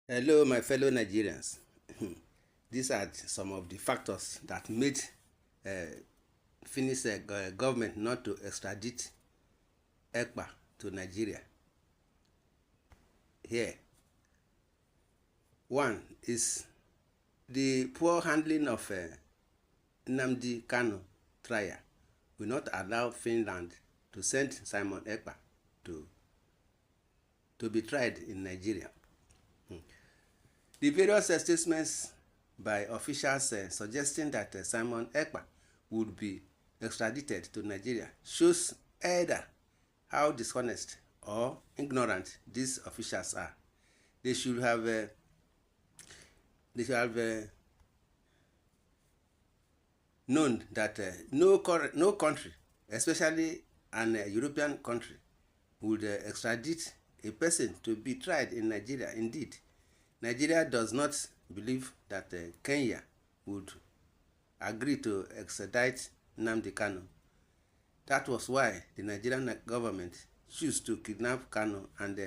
Hello, my fellow Nigerians. These are some of the factors that made uh, Finnish government not to extradite Ekpa to Nigeria. Here, one is the poor handling of Nnamdi Kanu trial will not allow Finland to send Simon Ekpa to be tried in Nigeria. The various statements by officials suggesting that Simon Ekpa would be extradited to Nigeria shows either how dishonest or ignorant these officials are. They should have known that no country, especially an European country, would extradite a person to be tried in Nigeria. Indeed, Nigeria does not believe that Kenya would agree to extradite Nnamdi Kanu. That was why the Nigerian government chose to kidnap Kanu and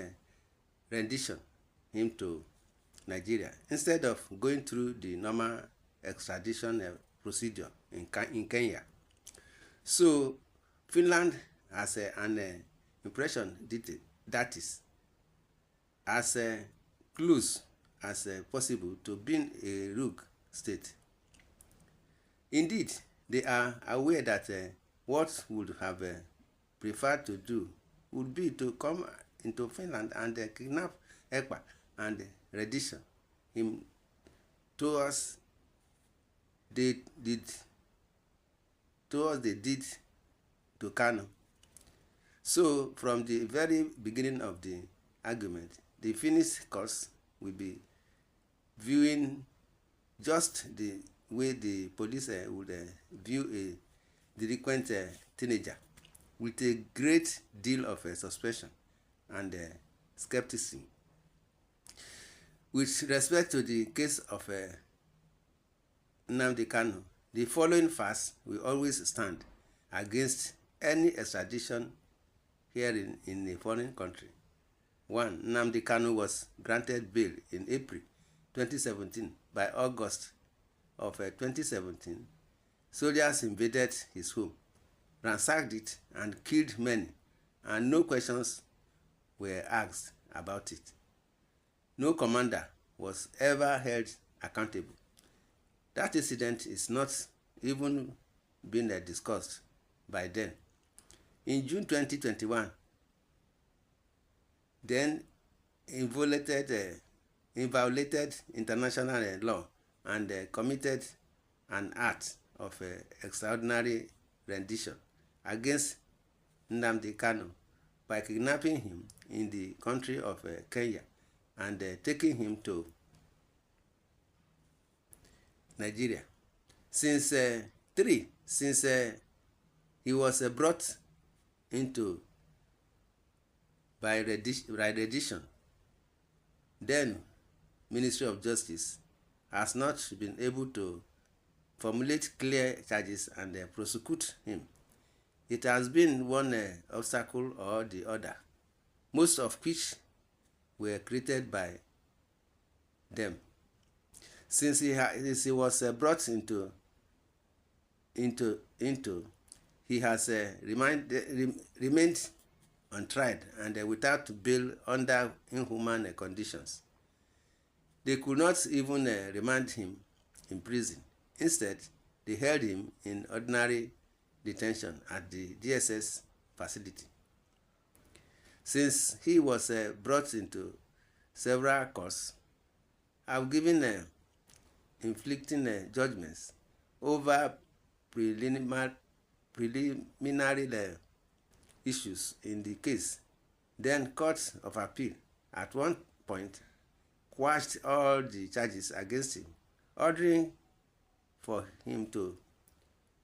rendition him to Nigeria instead of going through the normal extradition procedure in Kenya. So Finland has an impression that is as close as possible to being a rogue state. Indeed, they are aware that what would have preferred to do would be to come into Finland and kidnap Ekpa and rendition him towards they did to Kanu. So from the very beginning of the argument, the Finnish courts will be viewing just the way the police would view a delinquent teenager, with a great deal of suspicion and skepticism. With respect to the case of Nnamdi Kanu, the following facts will always stand against any extradition here in a foreign country. 1. Nnamdi Kanu was granted bail in April 2017. By August of 2017, soldiers invaded his home, ransacked it, and killed many, and no questions were asked about it. No commander was ever held accountable. That incident is not even being discussed by then. In June 2021, then violated international law and committed an act of extraordinary rendition against Nnamdi Kanu by kidnapping him in the country of Kenya and taking him to Nigeria. Since he was brought into by rendition, then Ministry of Justice has not been able to formulate clear charges and prosecute him. It has been one obstacle or the other, most of which were created by them. Since he was brought into, he has remained untried and without bail under inhuman conditions. They could not even remand him in prison. Instead, they held him in ordinary detention at the DSS facility. Since he was brought into several courts, have given inflicting judgments over preliminary issues in the case. Then Court of Appeal at one point quashed all the charges against him, ordering for him to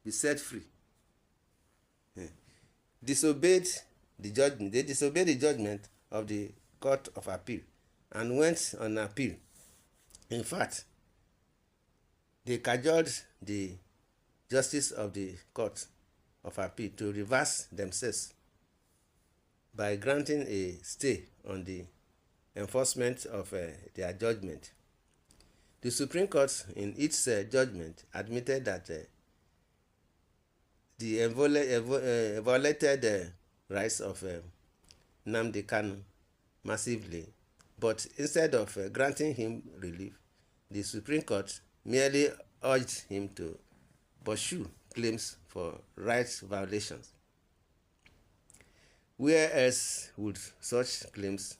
be set free. They disobeyed the judgment of the Court of Appeal and went on appeal. In fact, they cajoled the justice of the Court of Appeal to reverse themselves by granting a stay on the enforcement of their judgment. The Supreme Court, in its judgment, admitted that the violated rights of Nnamdi Kanu massively, but instead of granting him relief, the Supreme Court merely urged him to pursue claims for rights violations. Where else would such claims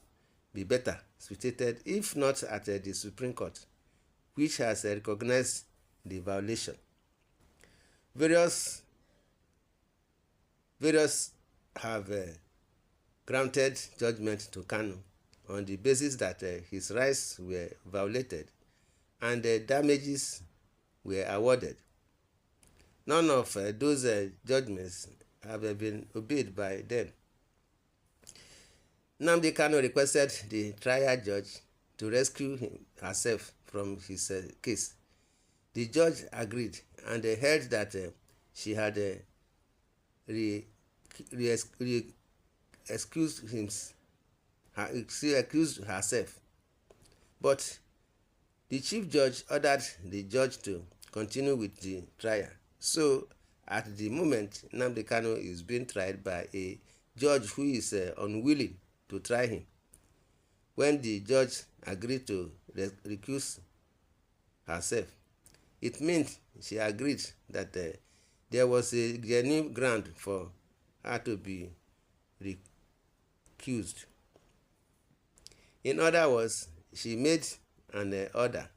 be better situated if not at the Supreme Court, which has recognized the violation? Various have granted judgment to Kanu on the basis that his rights were violated and damages were awarded. None of those judgments have been obeyed by them. Nnamdi Kanu requested the trial judge to rescue herself from his case. The judge agreed and held that she had she accused herself. But the chief judge ordered the judge to continue with the trial. So at the moment, Nnamdi Kanu is being tried by a judge who is unwilling to try him. When the judge agreed to recuse herself, it meant she agreed that there was a genuine ground for her to be recused. In other words, she made an order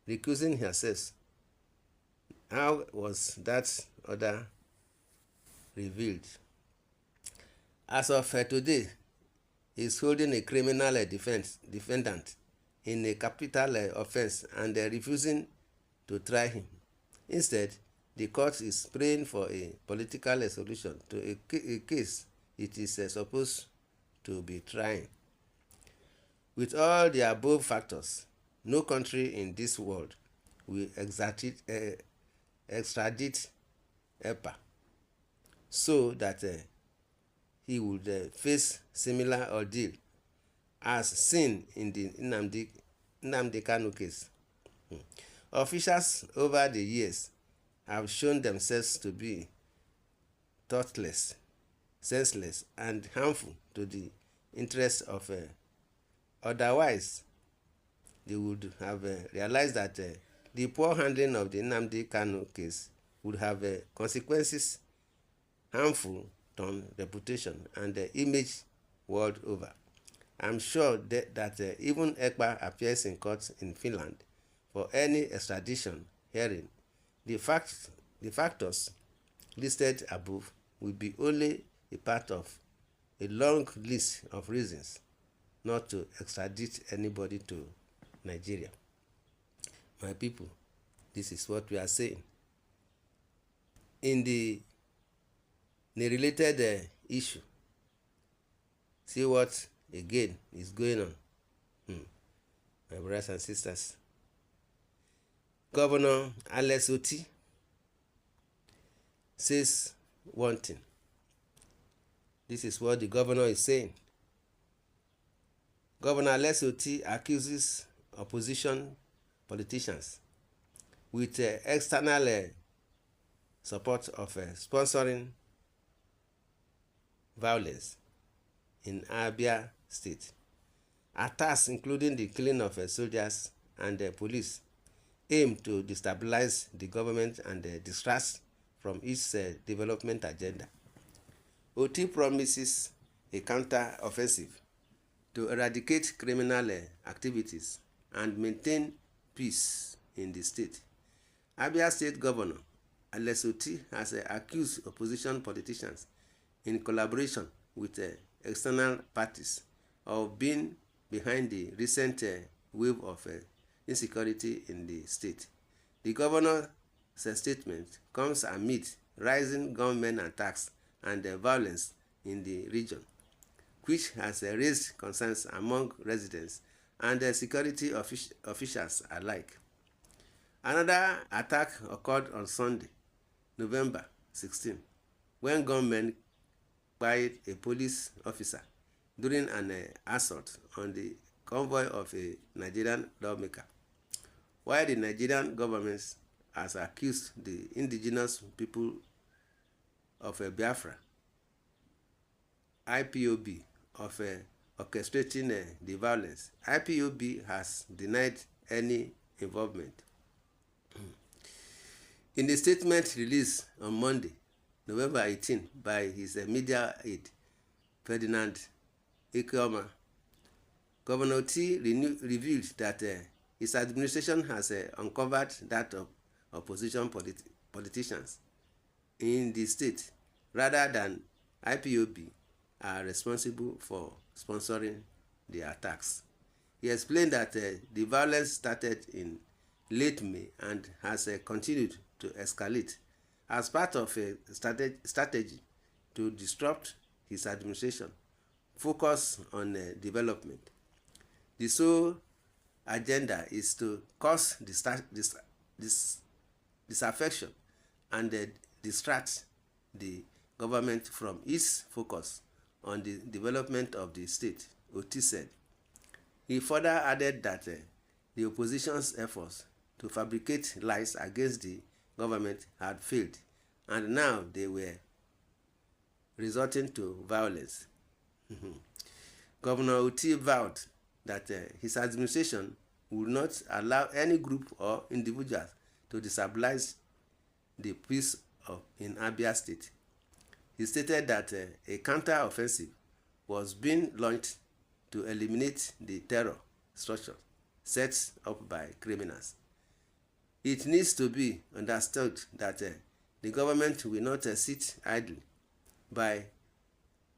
recusing herself. How was that order revealed? As of today, he is holding a criminal defendant in a capital offense and refusing to try him. Instead, the court is praying for a political solution to a case it is supposed to be trying. With all the above factors, no country in this world will extradite Ekpa so that he would face similar ordeal as seen in the Nnamdi Kanu case. Officials over the years have shown themselves to be thoughtless, senseless, and harmful to the interests of otherwise they would have realized that the poor handling of the Nnamdi Kanu case would have consequences harmful to reputation and image world over. I'm sure that even Ekpa appears in court in Finland for any extradition hearing. The factors listed above will be only a part of a long list of reasons not to extradite anybody to Nigeria. My people, this is what we are saying. In the related issue, see what again is going on. My brothers and sisters. Governor Alex Oti says one thing. This is what the governor is saying. Governor Alex Oti accuses opposition politicians with external support of sponsoring violence in Abia State. Attacks, including the killing of soldiers and police, aim to destabilize the government and distract from its development agenda. Oti promises a counter-offensive to eradicate criminal activities and maintain peace in the state. Abia State Governor Alex Oti has accused opposition politicians in collaboration with external parties of being behind the recent wave of insecurity in the state. The governor's statement comes amid rising government attacks and violence in the region, which has raised concerns among residents and security officials alike. Another attack occurred on Sunday, November 16, when gunmen fired a police officer during an assault on the convoy of a Nigerian lawmaker, while the Nigerian government has accused the indigenous people of Biafra, IPOB, of orchestrating the violence. IPOB has denied any involvement. In the statement released on Monday, November 18, by his media aide, Ferdinand Ekpa, Governor T revealed that his administration has uncovered that of opposition politicians in the state, rather than IPOB are responsible for sponsoring the attacks. He explained that the violence started in late May and has continued to escalate as part of a strategy to disrupt his administration, focus on development. The sole agenda is to cause disaffection and distract the government from its focus on the development of the state, Oti said. He further added that the opposition's efforts to fabricate lies against the government had failed, and now they were resorting to violence. Governor Oti vowed that his administration would not allow any group or individuals to destabilize the peace in Abia State. He stated that a counter-offensive was being launched to eliminate the terror structure set up by criminals. It needs to be understood that the government will not sit idly by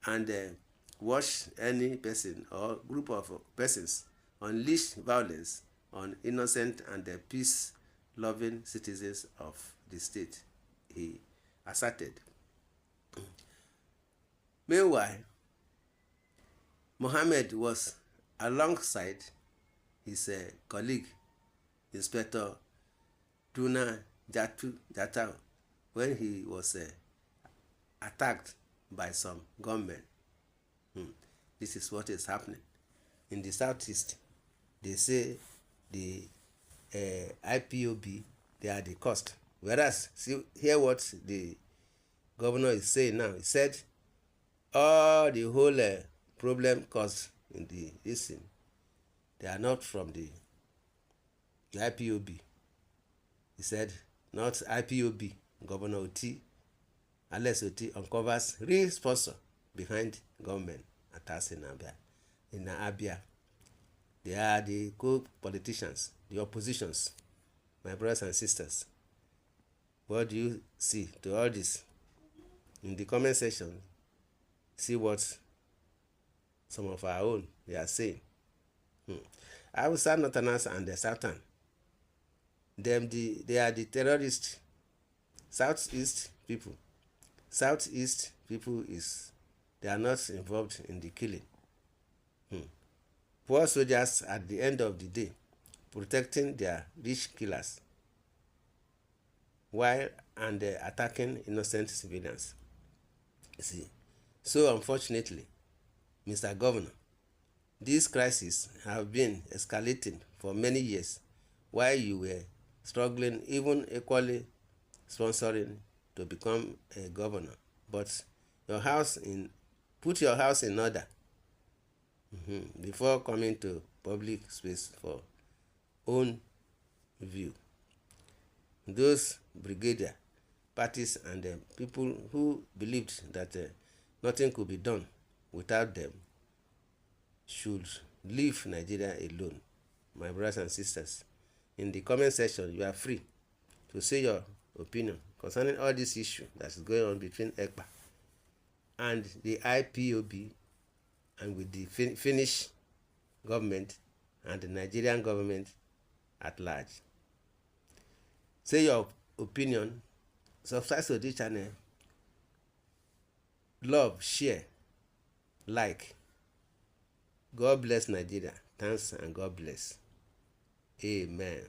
and watch any person or group of persons unleash violence on innocent and peace-loving citizens of the state, he asserted. Meanwhile, Mohammed was alongside his colleague, Inspector Tuna Jatau, when he was attacked by some gunmen. This is what is happening. In the southeast, they say the IPOB, they are the cost. Whereas, see, hear what the governor is saying now. He said, all the whole problem caused in the listen, they are not from the IPOB. He said, not IPOB. Governor Oti, Alex Oti, uncovers real sponsor behind government attacks in Abia. They are the co-politicians, the oppositions, my brothers and sisters. What do you see to all this? In the comment section, see what some of our own they are saying. Hausa Northerners and the Southern, they are the terrorists. Southeast people they are not involved in the killing. Poor soldiers at the end of the day protecting their rich killers while attacking innocent civilians. See, so unfortunately, Mr. Governor, these crises have been escalating for many years while you were struggling, even equally sponsoring to become a governor. But put your house in order before coming to public space for own view. Those brigadier parties and people who believed that nothing could be done without them should leave Nigeria alone. My brothers and sisters, in the comment section, you are free to say your opinion concerning all this issue that is going on between Ekpa and the IPOB and with the Finnish government and the Nigerian government at large. Say your opinion, subscribe to this channel, love, share, like. God bless Nigeria. Thanks and God bless. Amen.